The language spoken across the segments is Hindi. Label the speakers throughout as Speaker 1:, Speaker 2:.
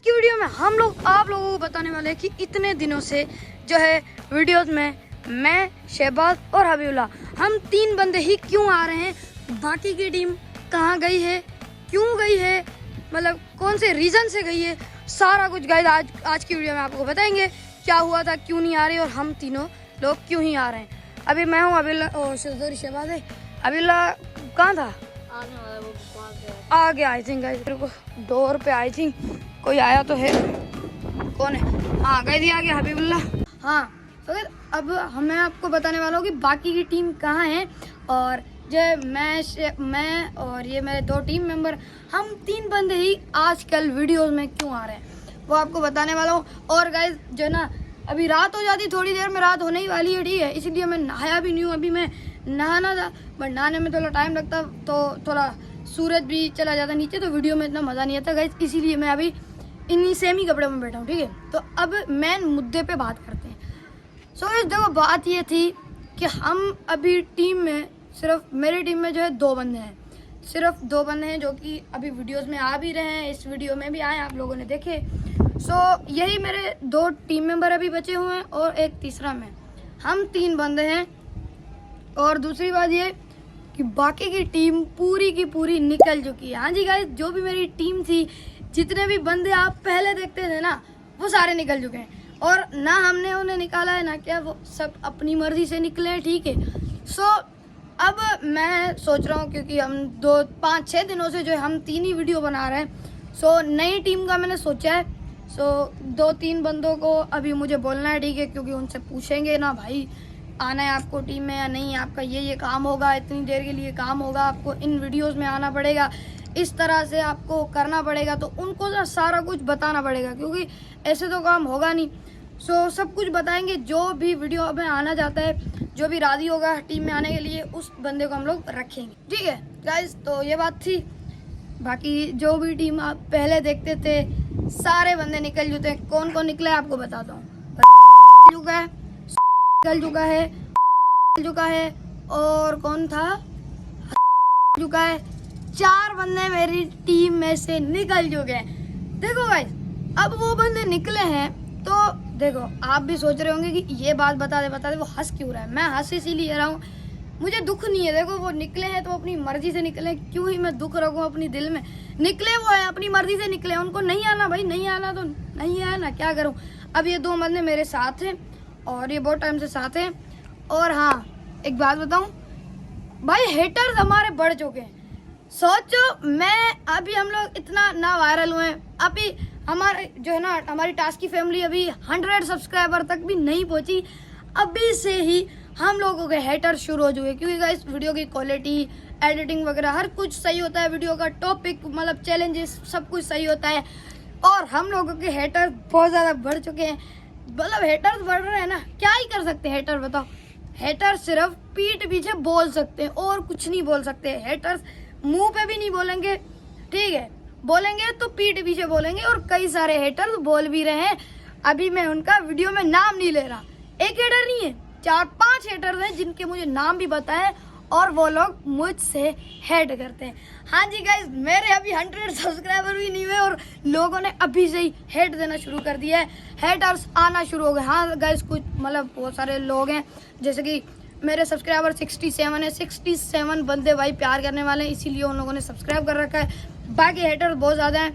Speaker 1: की वीडियो में हम लोग आप लोगों को बताने वाले हैं कि इतने दिनों से जो है वीडियोस में मैं, शहबाज और हबीबुल्लाह हम तीन बंदे ही क्यों आ रहे हैं, बाकी की टीम कहाँ गई है, क्यों गई है, मतलब कौन से रीज़न से गई है, सारा कुछ गाइस आज की वीडियो में आपको बताएंगे। क्या हुआ था, क्यों नहीं आ रही और हम तीनों लोग क्यों ही आ रहे हैं। अभी मैं हूँ हबीबुल्लाह, शहबाज है। हबीबुल्लाह कहाँ था? आ गया आई थिंक गाइस, मेरे को डोर पे आई थिंक कोई आया तो है। कौन है? हाँ गाइस आ गया हबीबुल्लाह। हाँ तो अब मैं आपको बताने वाला हूँ कि बाकी की टीम कहाँ है और जो मैं और ये मेरे दो टीम मेंबर, हम तीन बंदे ही आजकल वीडियोस में क्यों आ रहे हैं वो आपको बताने वाला हूँ। और गाइस जो ना अभी रात हो जाती, थोड़ी देर में रात होने ही वाली है, ठीक है, इसीलिए मैं नहाया भी नहीं हूँ। अभी मैं नहाना था बट नहाने में थोड़ा टाइम लगता तो थोड़ा सूरज भी चला जाता नीचे, तो वीडियो में इतना मज़ा नहीं आता गाइस, इसीलिए मैं अभी इन्हीं सेम ही कपड़े में बैठा हूँ, ठीक है। तो अब मेन मुद्दे पे बात करते हैं। इस देखो बात ये थी कि हम अभी टीम में सिर्फ मेरी टीम में जो है दो बंदे हैं, सिर्फ दो बंदे हैं जो कि अभी वीडियोस में आ भी रहे हैं, इस वीडियो में भी आए, आप लोगों ने देखे। यही मेरे दो टीम मेंबर अभी बचे हुए हैं और एक तीसरा मैं, हम तीन बंदे हैं। और दूसरी बात ये कि बाकी की टीम पूरी की पूरी निकल चुकी है। हाँ जी गाइस, जो भी मेरी टीम थी, जितने भी बंदे आप पहले देखते थे ना, वो सारे निकल चुके हैं। और ना हमने उन्हें निकाला है ना क्या, वो सब अपनी मर्जी से निकले हैं, ठीक है। अब मैं सोच रहा हूँ क्योंकि हम 5-6 दिनों से जो है हम तीन ही वीडियो बना रहे हैं, नई टीम का मैंने सोचा है। 2-3 बंदों को अभी मुझे बोलना है, ठीक है, क्योंकि उनसे पूछेंगे ना भाई आना है आपको टीम में या नहीं, आपका ये काम होगा, इतनी देर के लिए काम होगा, आपको इन वीडियोस में आना पड़ेगा, इस तरह से आपको करना पड़ेगा, तो उनको ना सारा कुछ बताना पड़ेगा क्योंकि ऐसे तो काम होगा नहीं। सब कुछ बताएंगे, जो भी वीडियो में आना चाहता है, जो भी राजी होगा टीम में आने के लिए, उस बंदे को हम लोग रखेंगे, ठीक है गाइस। तो ये बात थी। बाकी जो भी टीम आप पहले देखते थे, सारे बंदे निकल चुके हैं। कौन कौन निकला है आपको बताता हूँ। निकल चुका है और कौन था, चुका है। 4 बंदे मेरी टीम में से निकल चुके हैं। देखो गाइस, अब वो बंदे निकले हैं तो देखो आप भी सोच रहे होंगे कि ये बात बता दे वो हंस क्यों रहा है। मैं हंस इसीलिए रहा हूँ, मुझे दुख नहीं है। देखो वो निकले हैं तो अपनी मर्जी से निकले, क्यों ही मैं दुख रखूँ अपनी दिल में। निकले वो है, अपनी मर्जी से निकले, उनको नहीं आना भाई, नहीं आना तो नहीं आया ना, क्या करूँ। अब ये 2 बंदे मेरे साथ हैं और ये बहुत टाइम से साथ हैं। और हाँ एक बात बताऊँ भाई, हेटर्स हमारे बढ़ चुके हैं। सोचो मैं अभी हम लोग इतना ना वायरल हुए, अभी हमारे जो है ना हमारी टास्क की फैमिली अभी 100 सब्सक्राइबर तक भी नहीं पहुंची, अभी से ही हम लोगों के हेटर शुरू हो चुके। क्योंकि गाइस वीडियो की क्वालिटी, एडिटिंग वगैरह हर कुछ सही होता है, वीडियो का टॉपिक मतलब चैलेंजेस सब कुछ सही होता है, और हम लोगों के हेटर बहुत ज़्यादा बढ़ चुके हैं। मतलब हेटर्स बढ़ रहे हैं ना, क्या ही कर सकते हैं हेटर, बताओ। हेटर सिर्फ पीठ पीछे बोल सकते हैं और कुछ नहीं बोल सकते। हेटर्स मुंह पे भी नहीं बोलेंगे, ठीक है, बोलेंगे तो पीठ पीछे बोलेंगे। और कई सारे हेटर्स बोल भी रहे हैं, अभी मैं उनका वीडियो में नाम नहीं ले रहा। एक हेटर नहीं है, 4-5 हेटर्स हैं जिनके मुझे नाम भी पता है और वो लोग मुझसे हेट करते हैं। हाँ जी गाइस, मेरे अभी 100 सब्सक्राइबर भी नहीं हुए और लोगों ने अभी से ही हेट देना शुरू कर दिया है, हेटर्स आना शुरू हो गए। हाँ गाइस, कुछ मतलब बहुत सारे लोग हैं, जैसे कि मेरे सब्सक्राइबर 67 है, 67 बंदे भाई प्यार करने वाले हैं, इसीलिए उन लोगों ने सब्सक्राइब कर रखा है। बाकी हेटर्स बहुत ज़्यादा हैं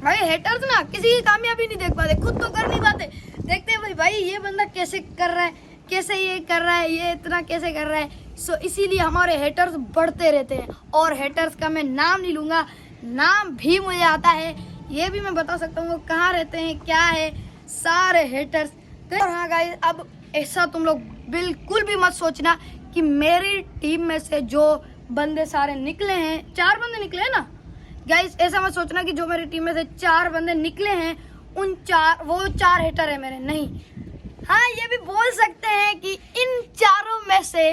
Speaker 1: भाई। हेटर्स ना किसी की कामयाबी नहीं देख पाते, खुद तो कर नहीं पाते, देखते हैं भाई ये बंदा कैसे कर रहा है, कैसे ये कर रहा है, ये इतना कैसे कर रहा है। इसीलिए हमारे हेटर्स बढ़ते रहते हैं। और हेटर्स का मैं नाम नहीं लूँगा, नाम भी मुझे आता है, ये भी मैं बता सकता हूँ वो कहाँ रहते हैं, क्या है, सारे हेटर्स। और हाँ गाइस, अब ऐसा तुम लोग बिल्कुल भी मत सोचना कि मेरी टीम में से जो बंदे सारे निकले हैं, 4 बंदे निकले हैं ना गाइस, ऐसा मत सोचना कि जो मेरी टीम में से 4 बंदे निकले हैं वो 4 हेटर है मेरे, नहीं। हाँ ये भी बोल सकते हैं कि इन 4 में से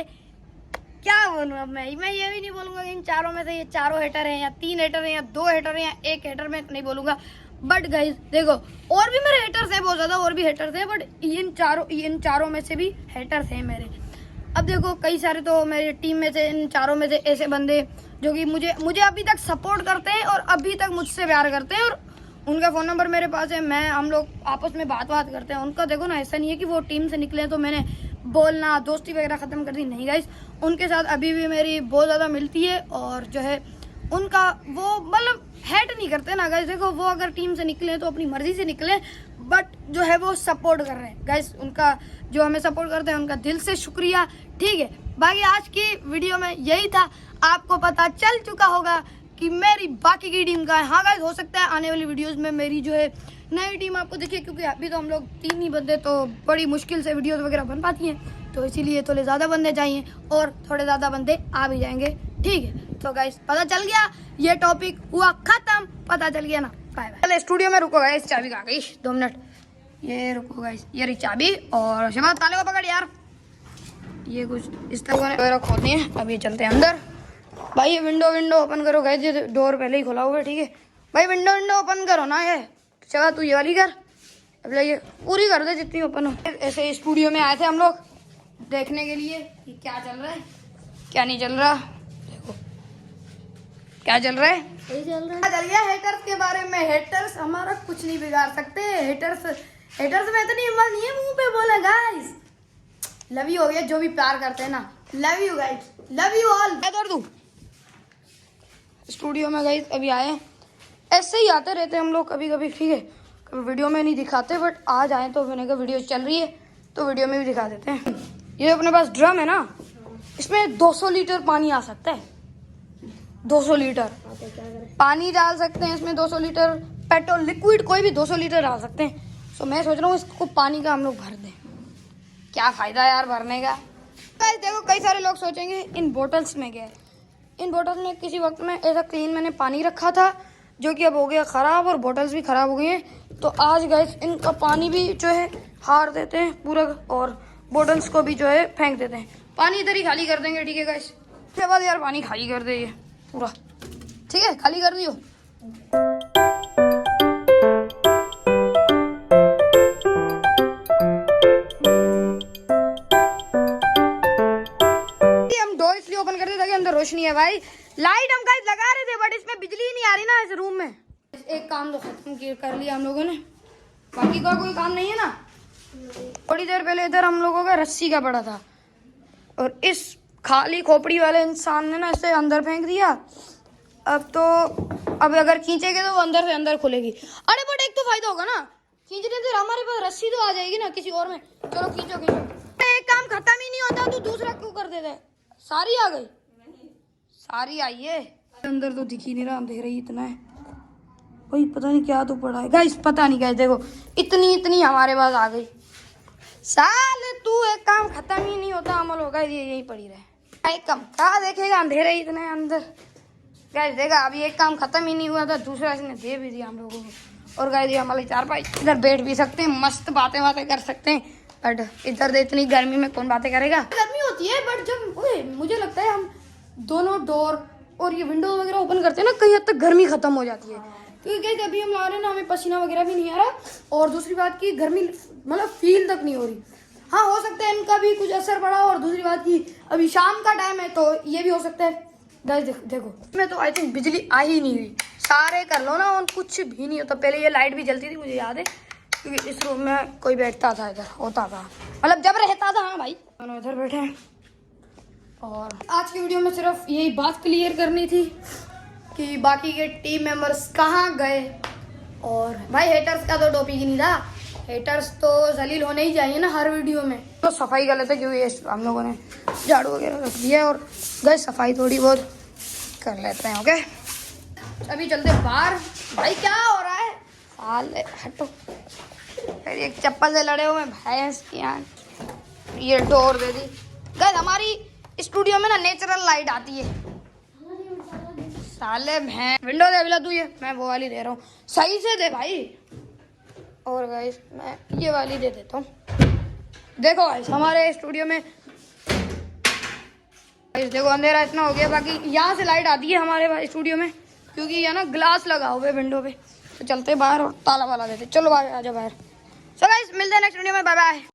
Speaker 1: क्या बोलूँ, अब मैं ये भी नहीं बोलूँगा कि इन 4 में से ये 4 हेटर हैं या 3 हेटर हैं या 2 हेटर हैं या 1 हेटर, में नहीं बोलूँगा। बट गाइस देखो, और भी मेरे हेटर्स हैं बहुत ज़्यादा, और भी हेटर्स हैं, बट इन चारों में से भी हेटर्स हैं मेरे। अब देखो कई सारे तो मेरी टीम में से, इन 4 में से ऐसे बंदे जो कि मुझे अभी तक सपोर्ट करते हैं और अभी तक मुझसे प्यार करते हैं और उनका फ़ोन नंबर मेरे पास है, हम लोग आपस में बात करते हैं। उनका देखो ना, ऐसा नहीं है कि वो टीम से निकले तो मैंने बोलना दोस्ती वगैरह ख़त्म कर दी, नहीं गाइस। उनके साथ अभी भी मेरी बहुत ज़्यादा मिलती है और जो है उनका वो मतलब हेट नहीं करते ना गाइस। देखो वो अगर टीम से निकले तो अपनी मर्जी से निकले, बट जो है वो सपोर्ट कर रहे हैं गाइस। उनका जो हमें सपोर्ट करते हैं उनका दिल से शुक्रिया, ठीक है। बाकी आज की वीडियो में यही था। आपको पता चल चुका होगा कि मेरी बाकी की टीम का है। हाँ गाइस, हो सकता है आने वाली वीडियोस में मेरी जो है नई टीम आपको दिखे, क्योंकि अभी तो हम लोग 3 ही बंदे, तो बड़ी मुश्किल से वीडियोस वगैरह बन पाती हैं, तो इसीलिए थोड़े ज़्यादा बंदे चाहिए और थोड़े ज़्यादा बंदे आ भी जाएंगे, ठीक है। तो गाइस पता चल गया, ये टॉपिक हुआ खत्म, पता चल गया ना। Bye bye. चले स्टूडियो में रुको गाइस, चाबी आ गई, 2 मिनट। ये रुको गाइस, ये रही चाबी, और शिवा ताले को पकड़ यार। ये कुछ इस तरह खोलनी है। अभी चलते हैं अंदर। भाई ये विंडो ओपन करो गाइस, ये डोर पहले ही खोला हुआ है, ठीक है भाई। विंडो ओपन करो ना। ये चला तू ये वाली कर, अब ये पूरी कर दे जितनी ओपन हो। ऐसे स्टूडियो में आए थे हम लोग देखने के लिए कि क्या चल रहा है क्या नहीं चल रहा। देखो क्या चल रहा है,
Speaker 2: यही चल रहा है।
Speaker 1: चल गया हेटर्स के बारे में। हेटर्स हमारा कुछ नहीं बिगाड़ सकते। हेटर्स में इतनी हिम्मत नहीं है मुंह पे बोले गाइस। लव यू हो गया, जो भी प्यार करते हैं ना, love you guys, love you all. तू स्टूडियो में गाइस अभी आए, ऐसे ही आते रहते हम लोग कभी कभी, ठीक है। कभी वीडियो में नहीं दिखाते, बट आज आए तो मैंने कहा वीडियो चल रही है तो वीडियो में भी दिखा देते हैं। ये अपने पास ड्रम है ना, इसमें 200 लीटर पानी आ सकता है। 200 लीटर पानी डाल सकते हैं इसमें, 200 लीटर पेट्रोल लिक्विड कोई भी 200 लीटर डाल सकते हैं। तो मैं सोच रहा हूँ इसको पानी का हम लोग भर दें। क्या फ़ायदा यार भरने का। देखो कई सारे लोग सोचेंगे इन बोटल्स में क्या है। इन बोटल्स में किसी वक्त में ऐसा क्लीन मैंने पानी रखा था, जो कि अब हो गया ख़राब, और बोटल्स भी ख़राब हो गई हैं। तो आज गाइस इनका पानी भी जो है हार देते हैं पूरा, और बोटल्स को भी जो है फेंक देते हैं। पानी इधर ही खाली कर देंगे, ठीक है गाइस। उसके बाद यार पानी खाली कर दे ये पूरा, ठीक है, खाली कर दियो। हम डोर इसलिए ओपन कर दे ताकि अंदर रोशनी है भाई। लाइट हम गाइस लगा रहे थे, बट इसमें बिजली ही नहीं आ रही ना इस रूम में। एक काम तो खत्म कर लिया हम लोगों ने, बाकी का कोई काम नहीं है ना। थोड़ी देर पहले इधर हम लोगों का रस्सी का पड़ा था, और इस खाली खोपड़ी वाले इंसान ने ना इसे अंदर फेंक दिया। अब अगर खींचेंगे तो वो अंदर से अंदर खुलेगी। अरे बट एक तो फायदा होगा ना, खींचने से हमारे पास रस्सी तो आ जाएगी ना किसी और में। चलो खींचो। एक काम खत्म ही नहीं होता तो दूसरा क्यों कर देते हैं। सारी आ गई, सारी आई है अंदर, तो दिख ही नहीं रहा, अंधेरा ही इतना है भाई। पता नहीं क्या तो पड़ा है गाइस, पता नहीं गाइस। देखो इतनी हमारे पास आ गई। साले तू एक काम खत्म ही नहीं होता, अमल होगा ये यही पड़ी रहे। एक काम क्या देखेगा, अंधेरा ही इतना है अंदर। गाइस देखा अभी एक काम खत्म ही नहीं हुआ था, दूसरा इसने दे भी दिया हम लोगों को। और गाइस ये हमारे 4 भाई इधर बैठ भी सकते हैं, मस्त बातें कर सकते हैं। बट इधर तो इतनी गर्मी में कौन बातें करेगा। गर्मी होती है, बट जब मुझे लगता है हम दोनों डोर और ये विंडो वगैरह ओपन करते हैं ना, कहीं हद तक गर्मी खत्म हो जाती है। क्योंकि अभी हम आ रहे हैं ना, हमें पसीना वगैरह भी नहीं आ रहा, और दूसरी बात की गर्मी मतलब फील तक नहीं हो रही। हाँ हो सकता है इनका भी कुछ असर पड़ा, और दूसरी बात की अभी शाम का टाइम है तो ये भी हो सकता है। गाइस देखो मैं तो आई थिंक बिजली आ ही नहीं रही। सारे कर लो ना और कुछ भी नहीं होता। पहले ये लाइट भी जलती थी, मुझे याद है, क्योंकि इस रूम में कोई बैठता था, इधर होता था, मतलब जब रहता था। हाँ भाई दोनों इधर बैठे हैं। और आज की वीडियो में सिर्फ यही बात क्लियर करनी थी कि बाकी के टीम मेंबर्स कहाँ गए। और भाई हेटर्स का तो टॉपिक ही नहीं था, हेटर्स तो जलील होने ही चाहिए ना हर वीडियो में। तो सफाई कर लेते, क्योंकि हम लोगों ने झाड़ू वगैरह रख दिया है, और गए सफाई थोड़ी बहुत कर लेते हैं। ओके अभी चलते बाहर। भाई क्या हो रहा है, साले हटो। फिर एक चप्पल से लड़े हुए भैंस की आँख, ये डोर दे दी। गाइस हमारी स्टूडियो में ना नेचुरल लाइट आती है। साले भैंस विंडो दे बिला तू, ये मैं वो वाली दे रहा हूँ, सही से दे भाई। और गाइस मैं ये वाली दे देता हूँ। देखो गाइस हमारे स्टूडियो में गाइस देखो अंधेरा इतना हो गया, बाकी यहाँ से लाइट आती है हमारे स्टूडियो में, क्योंकि यहाँ ना ग्लास लगा हुआ है विंडो पे। तो चलते बाहर और ताला वाला देते। चलो बाहर आ जाओ बाहर। सो गाइस मिलते हैं नेक्स्ट वीडियो में, बाय बाय।